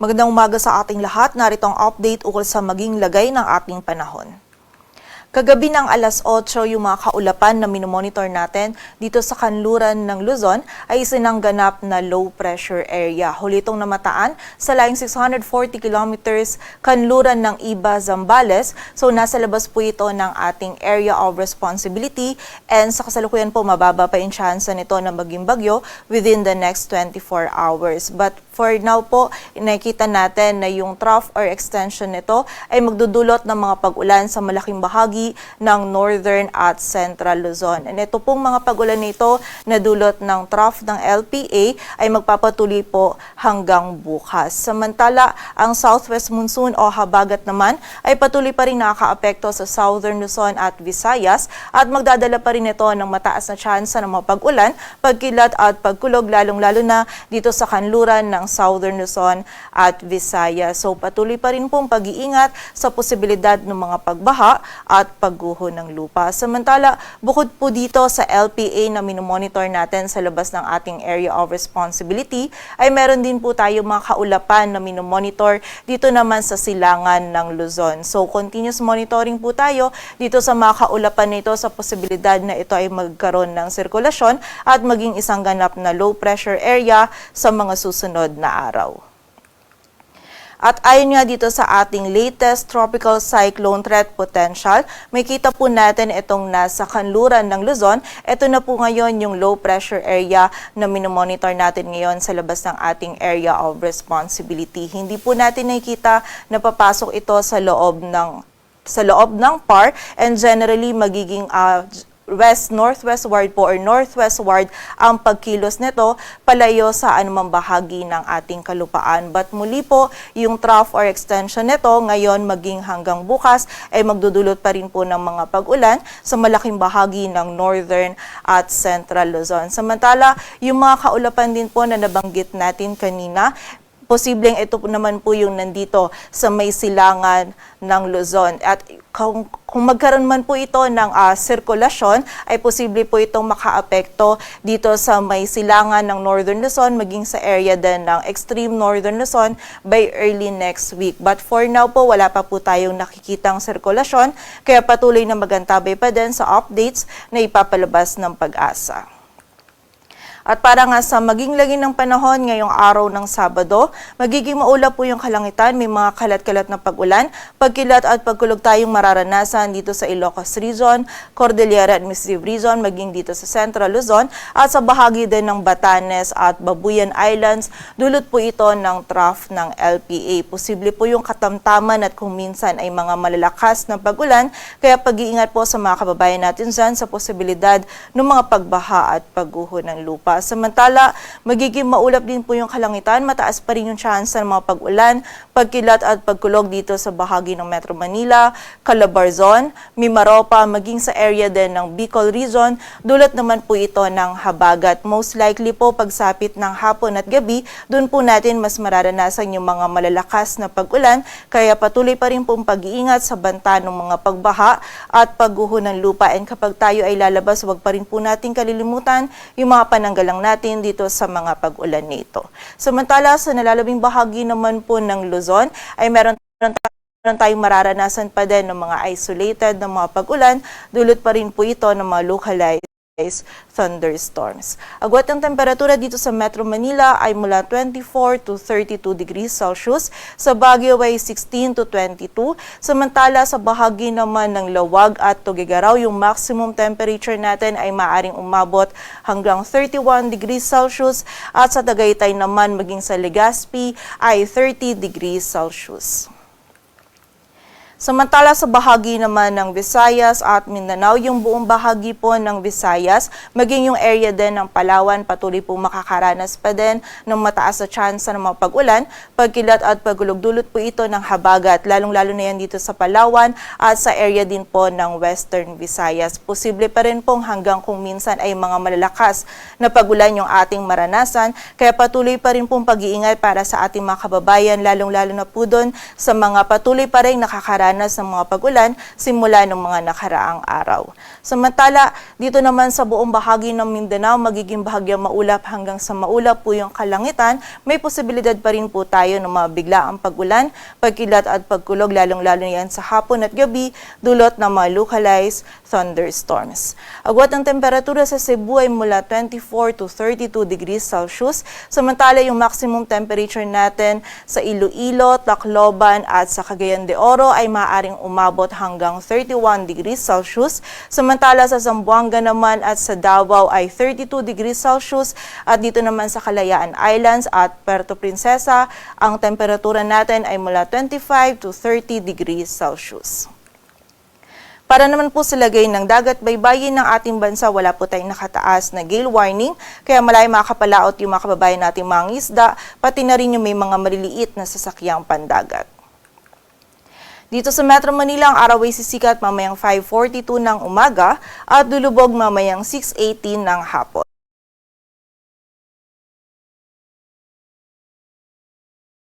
Magandang umaga sa ating lahat. Narito ang update ukol sa maging lagay ng ating panahon. Kagabi ng alas 8, yung mga kaulapan na minomonitor natin dito sa kanluran ng Luzon ay isinangganap na low pressure area. Huli itong namataan sa layong 640 kilometers kanluran ng Iba, Zambales. So nasa labas po ito ng ating area of responsibility and sa kasalukuyan po mababa pa yung chance nito na maging bagyo within the next 24 hours. But for now po, nakikita natin na yung trough or extension nito ay magdudulot ng mga pag-ulan sa malaking bahagi ng Northern at Central Luzon. And ito pong mga pag-ulan nito na dulot ng trough ng LPA ay magpapatuloy po hanggang bukas. Samantala, ang southwest monsoon o habagat naman ay patuloy pa rin nakakaapekto sa Southern Luzon at Visayas at magdadala pa rin ito ng mataas na tsansa ng mga pag-ulan, pagkilat at pagkulog lalong-lalo na dito sa kanluran ng Southern Luzon at Visayas. So patuloy pa rin pong pag-iingat sa posibilidad ng mga pagbaha at pagguho ng lupa. Samantala, bukod po dito sa LPA na minomonitor natin sa labas ng ating area of responsibility, ay meron din po tayo mga kaulapan na minomonitor dito naman sa silangan ng Luzon. So continuous monitoring po tayo dito sa mga kaulapan nito sa posibilidad na ito ay magkaroon ng sirkulasyon at maging isang ganap na low pressure area sa mga susunod na araw. At ayon nga dito sa ating latest tropical cyclone threat potential, may kita po natin itong nasa kanluran ng Luzon. Ito na po ngayon yung low pressure area na minomonitor natin ngayon sa labas ng ating area of responsibility. Hindi po natin nakikita na papasok ito sa loob ng PAR and generally magiging west-northwestward po or northwestward ang pagkilos nito palayo sa anumang bahagi ng ating kalupaan. But muli po, yung trough or extension nito ngayon maging hanggang bukas ay magdudulot pa rin po ng mga pag-ulan sa malaking bahagi ng northern at central Luzon. Samantala, yung mga kaulapan din po na nabanggit natin kanina, posibleng ito po naman po yung nandito sa may silangan ng Luzon. At kung magkaroon man po ito ng sirkulasyon, ay posible po itong makaapekto dito sa may silangan ng Northern Luzon, maging sa area din ng extreme Northern Luzon by early next week. But for now po, wala pa po tayong nakikitang sirkulasyon, kaya patuloy na magantabay pa din sa updates na ipapalabas ng Pag-asa. At para nga sa maging lagi ng panahon ngayong araw ng Sabado, magiging maulap po yung kalangitan, may mga kalat-kalat na pag-ulan, pagkilat at pagkulog tayong mararanasan dito sa Ilocos Region, Cordillera Administrative Region, maging dito sa Central Luzon at sa bahagi din ng Batanes at Babuyan Islands. Dulot po ito ng trough ng LPA. Posible po yung katamtaman at kung minsan ay mga malalakas na pag-ulan, kaya pag-iingat po sa mga kababayan natin dyan sa posibilidad ng mga pagbaha at pagguho ng lupa. Samantala, magiging maulap din po yung kalangitan, mataas pa rin yung chance ng mga pag-ulan, pagkilat at pagkulog dito sa bahagi ng Metro Manila, Calabarzon, Mimaropa, maging sa area din ng Bicol Region. Dulot naman po ito ng habagat. Most likely po pagsapit ng hapon at gabi, doon po natin mas mararanasan yung mga malalakas na pag-ulan, kaya patuloy pa rin pong pag-iingat sa banta ng mga pagbaha at pagguho ng lupa. And kapag tayo ay lalabas, huwag pa rin po natin kalilimutan yung mga pananggalang natin dito sa mga pag-ulan nito. Samantala, sa nalalabing bahagi naman po ng Luzon ay meron tayong mararanasan pa din ng mga isolated na mga pag-ulan, dulot pa rin po ito ng mga localized thunderstorms. Agwat ang temperatura dito sa Metro Manila ay mula 24 to 32 degrees Celsius, sa Baguio ay 16 to 22, samantala sa bahagi naman ng Lawag at Tuguegarao, yung maximum temperature natin ay maaring umabot hanggang 31 degrees Celsius at sa Tagaytay naman maging sa Legazpi ay 30 degrees Celsius. Samantala sa bahagi naman ng Visayas at Mindanao, yung buong bahagi po ng Visayas, maging yung area din ng Palawan, patuloy po makakaranas pa din ng mataas na tsansa ng mga pag-ulan, pagkilat at pagulog-dulot po ito ng habagat, lalong-lalo na yan dito sa Palawan at sa area din po ng Western Visayas. Posible pa rin pong hanggang kung minsan ay mga malalakas na pag-ulan yung ating maranasan, kaya patuloy pa rin pong pag-iingat para sa ating mga kababayan, lalong-lalo na po doon sa mga patuloy pa rin nakakaranas nakaranas ng mga pag-ulan simula ng mga nakaraang araw. Samantala, dito naman sa buong bahagi ng Mindanao, magiging bahagyang maulap hanggang sa maulap po yung kalangitan. May posibilidad pa rin po tayo ng mga biglaang pag-ulan, pagkilat at pagkulog, lalong-lalo yan sa hapon at gabi, dulot ng mga localized thunderstorms. Agwat ng temperatura sa Cebu ay mula 24 to 32 degrees Celsius, samantala yung maximum temperature natin sa Iloilo, Tacloban at sa Cagayan de Oro ay maaaring umabot hanggang 31 degrees Celsius. Samantala sa Zamboanga naman at sa Davao ay 32 degrees Celsius at dito naman sa Kalayaan Islands at Puerto Princesa, ang temperatura natin ay mula 25 to 30 degrees Celsius. Para naman po sa lagay ng dagat baybayin ng ating bansa, wala po tayong nakataas na gale warning, kaya malay makakapalaot yung mga kababayan nating mga isda, pati na rin yung may mga maliliit na sasakyang pandagat. Dito sa Metro Manila, ang araw ay sisikat mamayang 5:42 ng umaga at lulubog mamayang 6:18 ng hapon.